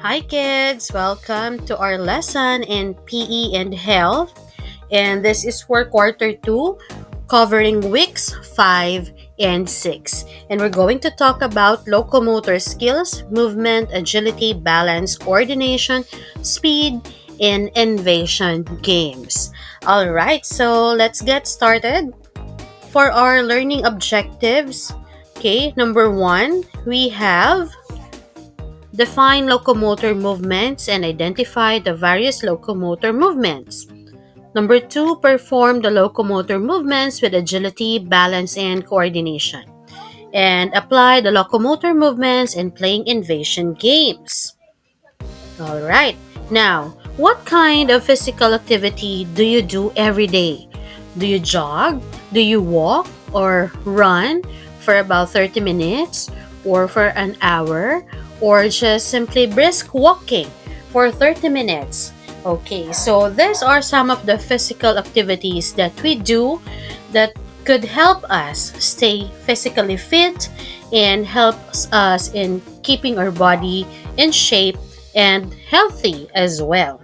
Hi kids, welcome to our lesson in PE and Health. And this is for quarter 2, covering weeks 5 and 6. And we're going to talk about locomotor skills, movement, agility, balance, coordination, speed, and invasion games. Alright, so let's get started. For our learning objectives, okay, number 1, we have define locomotor movements and identify the various locomotor movements. Number 2, perform the locomotor movements with agility, balance, and coordination. And apply the locomotor movements in playing invasion games. Alright, now, what kind of physical activity do you do every day? Do you jog? Do you walk or run for about 30 minutes or for an hour? Or just simply brisk walking for 30 minutes? Okay, so these are some of the physical activities that we do that could help us stay physically fit and helps us in keeping our body in shape and healthy as well.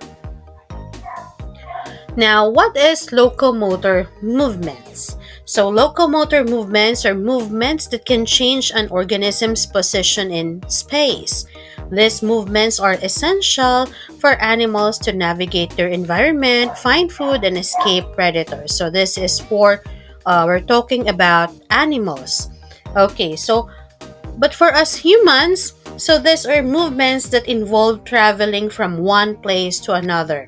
Now, what is locomotor movements? So, locomotor movements are movements that can change an organism's position in space. These movements are essential for animals to navigate their environment, find food, and escape predators. So, this is we're talking about animals. Okay, so but for us humans, so these are movements that involve traveling from one place to another.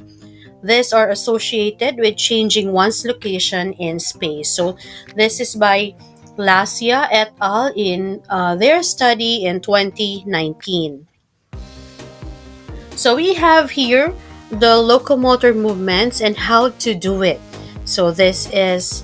These are associated with changing one's location in space. So this is by Lasia et al. In their study in 2019. So we have here the locomotor movements and how to do it. So this is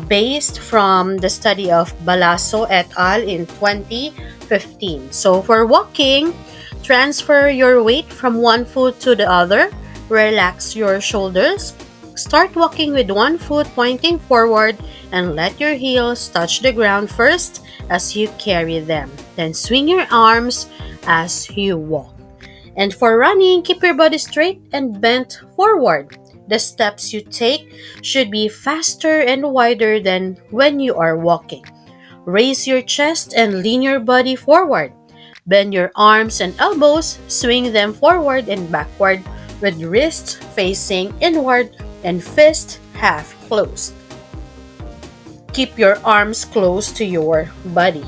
based from the study of Balasso et al. In 2015. So for walking, transfer your weight from one foot to the other. Relax your shoulders. Start walking with one foot pointing forward and let your heels touch the ground first as you carry them. Then swing your arms as you walk. And for running, keep your body straight and bent forward. The steps you take should be faster and wider than when you are walking. Raise your chest and lean your body forward. Bend your arms and elbows, swing them forward and backward with wrists facing inward and fist half closed. Keep your arms close to your body.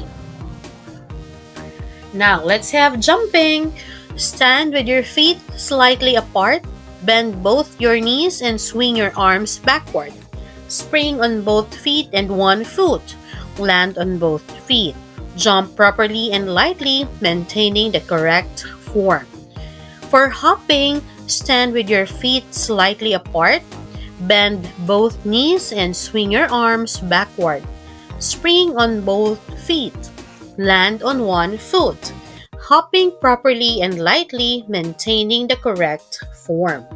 Now, let's have jumping. Stand with your feet slightly apart. Bend both your knees and swing your arms backward. Spring on both feet and one foot. Land on both feet. Jump properly and lightly, maintaining the correct form. For hopping, stand with your feet slightly apart. Bend both knees and swing your arms backward. Spring on both feet. Land on one foot. Hopping properly and lightly, maintaining the correct form.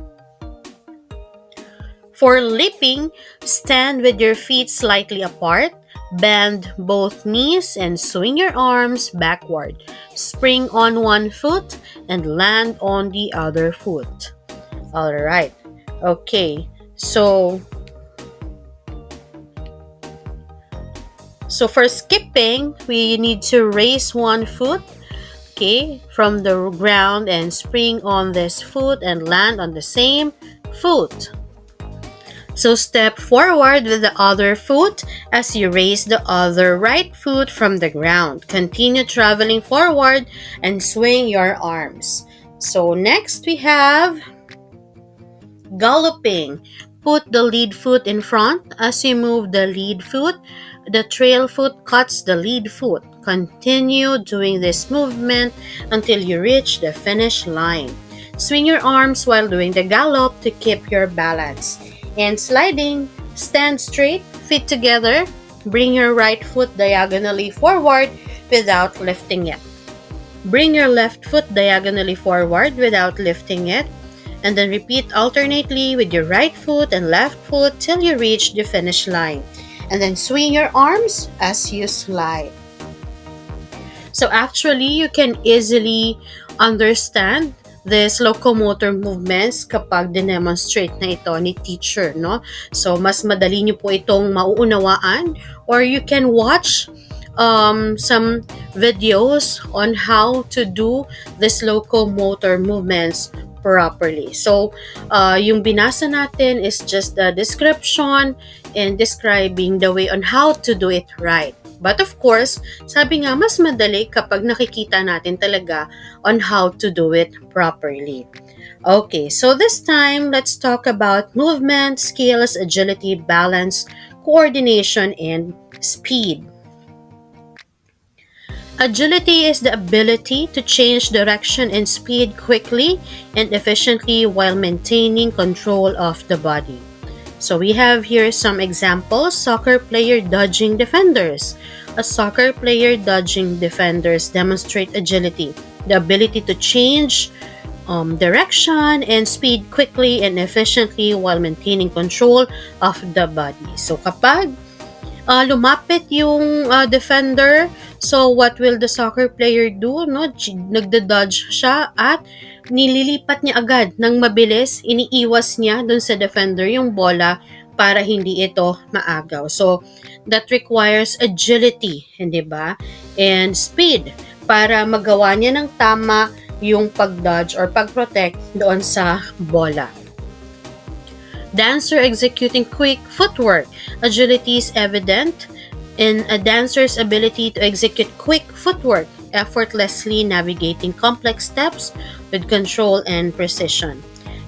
For leaping, stand with your feet slightly apart. Bend both knees and swing your arms backward. Spring on one foot and land on the other foot. Alright. Okay. So for skipping, we need to raise one foot, okay, from the ground and spring on this foot and land on the same foot. So step forward with the other foot as you raise the other right foot from the ground. Continue traveling forward and swing your arms. So next we have galloping. Put the lead foot in front. As you move the lead foot, the trail foot cuts the lead foot. Continue doing this movement until you reach the finish line. Swing your arms while doing the gallop to keep your balance. And sliding, stand straight, feet together. Bring your right foot diagonally forward without lifting it. Bring your left foot diagonally forward without lifting it. And then repeat alternately with your right foot and left foot till you reach the finish line. And then swing your arms as you slide. So actually, you can easily understand this locomotor movements kapag dinemonstrate na ito ni teacher, no? So, mas madali nyo po itong mauunawaan, or you can watch some videos on how to do this locomotor movements properly. So, yung binasa natin is just the description and describing the way on how to do it right. But of course, sabi nga, mas madali kapag nakikita natin talaga on how to do it properly. Okay, so this time, let's talk about movement, skills, agility, balance, coordination, and speed. Agility is the ability to change direction and speed quickly and efficiently while maintaining control of the body. So we have here some examples. Soccer player dodging defenders. A soccer player dodging defenders demonstrate agility, the ability to change direction and speed quickly and efficiently while maintaining control of the body. So kapag lumapit yung defender, so what will the soccer player do? No? Nagda-dodge siya at nililipat niya agad ng mabilis, iniiwas niya dun sa defender yung bola para hindi ito maagaw. So, that requires agility, hindi ba? And speed para magawa niya ng tama yung pag-dodge or pag-protect doon sa bola. Dancer executing quick footwork. Agility is evident in a dancer's ability to execute quick footwork, effortlessly navigating complex steps with control and precision.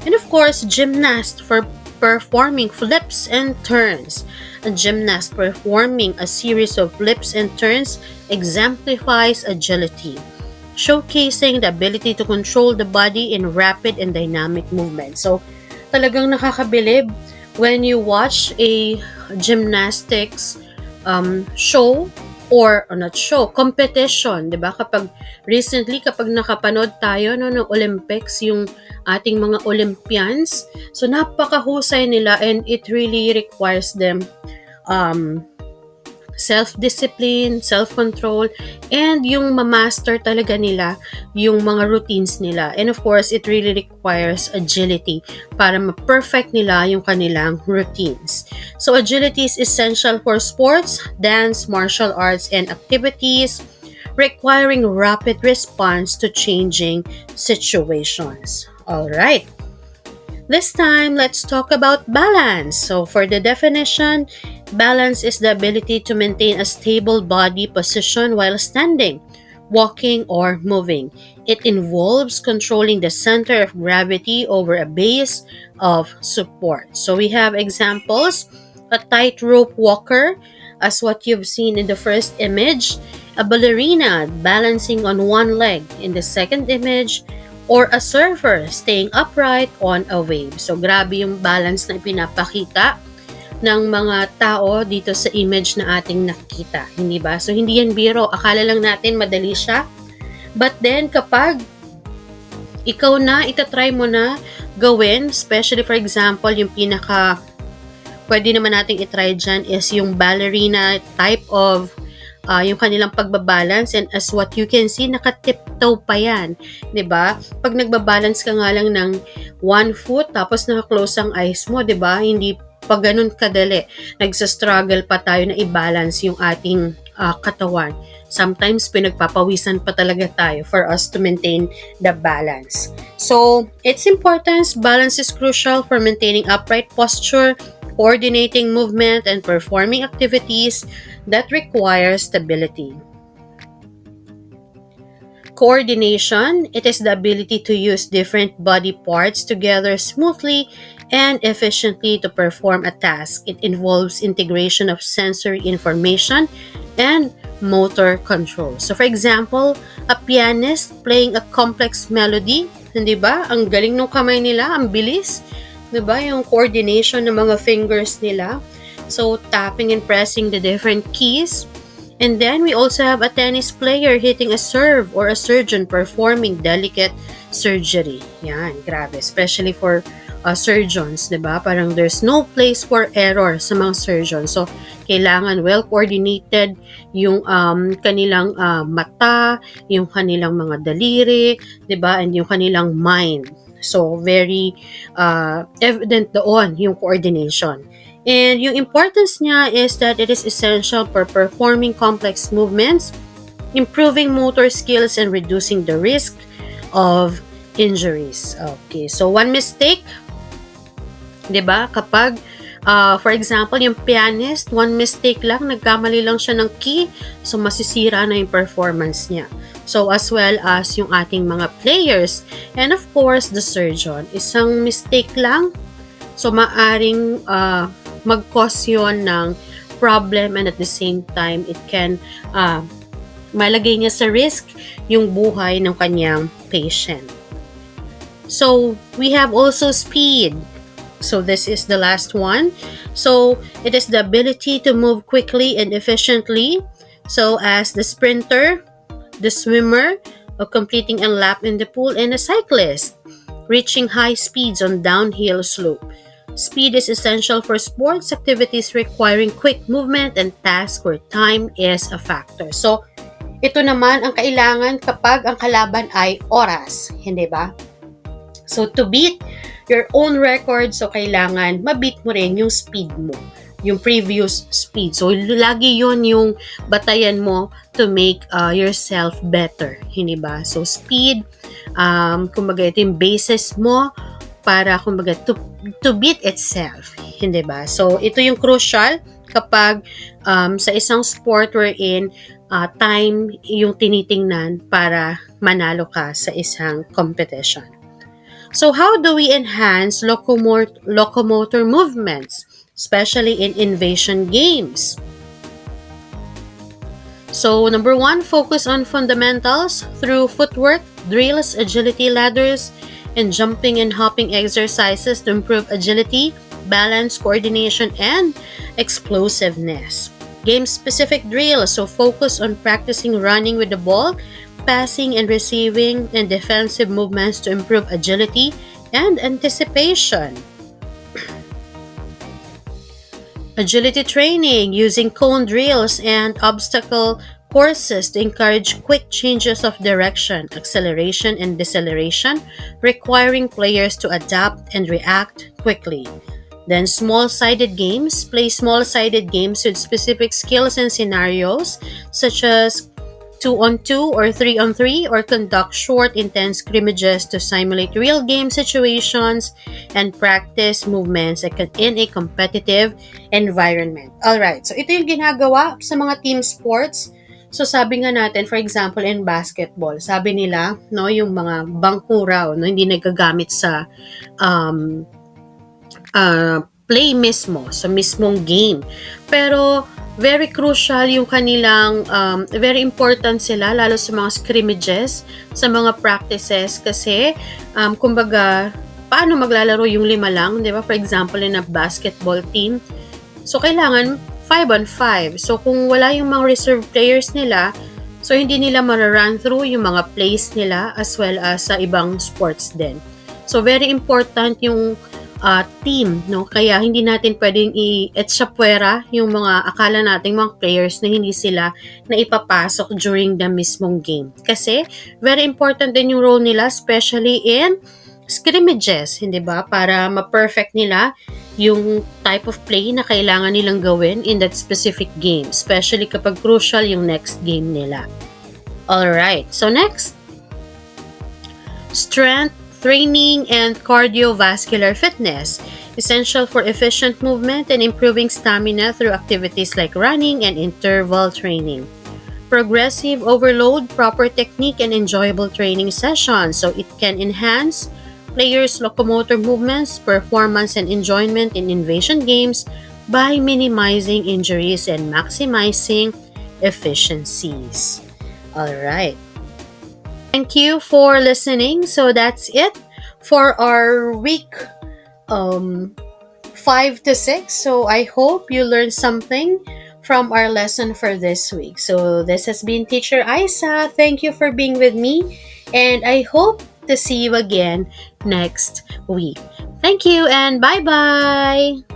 And of course, gymnast for performing flips and turns. A gymnast performing a series of flips and turns exemplifies agility, showcasing the ability to control the body in rapid and dynamic movement. So, talagang nakakabilib when you watch a gymnastics show or not show, competition, 'di ba? Kapag recently nakapanood tayo no ng Olympics, yung ating mga Olympians, so napakahusay nila and it really requires them self-discipline, self-control, and yung ma-master talaga nila yung mga routines nila. And of course, it really requires agility para ma-perfect nila yung kanilang routines. So agility is essential for sports, dance, martial arts, and activities requiring rapid response to changing situations. All right. This time, let's talk about balance. So for the definition, balance is the ability to maintain a stable body position while standing, walking, or moving. It involves controlling the center of gravity over a base of support. So we have examples: a tightrope walker, as what you've seen in the first image, a ballerina balancing on one leg in the second image, or a surfer staying upright on a wave. So, grabe yung balance na ipinapakita ng mga tao dito sa image na ating nakita. Hindi ba? So, hindi yan biro. Akala lang natin madali siya. But then, kapag ikaw na, itatry mo na gawin, especially for example, yung pwede naman nating itry dyan is yung ballerina type of yung kanilang pagbabalance, and as what you can see, nakatiptoe pa yan, 'di ba? Pag nagbabalance ka nga lang ng one foot tapos naka-close ang eyes mo, 'di ba? Hindi pa ganun kadali. Nagsa-struggle pa tayo na i-balance yung ating katawan. Sometimes pinagpapawisan pa talaga tayo for us to maintain the balance. So, its importance, balance is crucial for maintaining upright posture, coordinating movement, and performing activities that require stability. Coordination, it is the ability to use different body parts together smoothly and efficiently to perform a task. It involves integration of sensory information and motor control. So for example, a pianist playing a complex melody, hindi ba? Ang galing ng kamay nila, ang bilis. 'Di ba? Yung coordination ng mga fingers nila. So, tapping and pressing the different keys. And then, we also have a tennis player hitting a serve or a surgeon performing delicate surgery. Yan, grabe. Especially for surgeons, 'di ba? Parang there's no place for error sa mga surgeons. So, kailangan well-coordinated yung kanilang mata, yung kanilang mga daliri, 'di ba? And yung kanilang mind. So, very evident doon yung coordination. And yung importance niya is that it is essential for performing complex movements, improving motor skills, and reducing the risk of injuries. Okay, so one mistake, 'di ba? Kapag for example, yung pianist, one mistake lang, nagkamali lang siya ng key, so masisira na yung performance niya. So as well as yung ating mga players and of course the surgeon, isang mistake lang, so maaring mag-cause yun ng problem, and at the same time it can malagay niya sa risk yung buhay ng kanyang patient. So we have also speed. So this is the last one. So it is the ability to move quickly and efficiently. So as the sprinter, the swimmer, or completing a lap in the pool, and a cyclist, reaching high speeds on downhill slope. Speed is essential for sports activities requiring quick movement and tasks where time is a factor. So ito naman ang kailangan kapag ang kalaban ay oras, hindi ba? So to beat your own record, so kailangan ma-beat mo rin yung speed mo, yung previous speed. So lagi yon yung batayan mo to make yourself better, hindi ba? So speed, kumbaga ito yung basis mo para kumbaga to beat itself, hindi ba? So ito yung crucial kapag sa isang sport wherein time yung tinitingnan para manalo ka sa isang competition. So how do we enhance locomotor movements, especially in invasion games? So number 1, focus on fundamentals through footwork, drills, agility ladders, and jumping and hopping exercises to improve agility, balance, coordination, and explosiveness. Game-specific drills, so focus on practicing running with the ball, passing and receiving, and defensive movements to improve agility and anticipation. Agility training, using cone drills and obstacle courses to encourage quick changes of direction, acceleration, and deceleration, requiring players to adapt and react quickly. Then small-sided games, play small-sided games with specific skills and scenarios, such as 2-on-2 or 3-on-3, or conduct short, intense scrimmages to simulate real game situations and practice movements in a competitive environment. Alright, so ito yung ginagawa sa mga team sports. So sabi nga natin, for example, in basketball, sabi nila, no, yung mga bangko raw, no, hindi nagagamit sa play mismo, sa mismong game. Pero very crucial yung kanilang, very important sila, lalo sa mga scrimmages, sa mga practices, kasi, kumbaga, paano maglalaro yung 5 lang, di ba? For example, in a basketball team, so kailangan 5-on-5. So kung wala yung mga reserve players nila, so hindi nila mararun through yung mga plays nila as well as sa ibang sports din. So very important yung team, no? Kaya hindi natin pwedeng i-etsapuera yung mga akala nating mga players na hindi sila na ipapasok during the mismong game. Kasi very important din yung role nila, especially in scrimmages, hindi ba? Para ma-perfect nila yung type of play na kailangan nilang gawin in that specific game, especially kapag crucial yung next game nila. Alright, so next, strength training and cardiovascular fitness, essential for efficient movement and improving stamina through activities like running and interval training. Progressive overload, proper technique, and enjoyable training sessions, so it can enhance players' locomotor movements, performance, and enjoyment in invasion games by minimizing injuries and maximizing efficiencies. Alright. Thank you for listening. So that's it for our week 5 to 6. So I hope you learned something from our lesson for this week. So this has been Teacher Isa. Thank you for being with me, and I hope to see you again next week. Thank you and bye bye.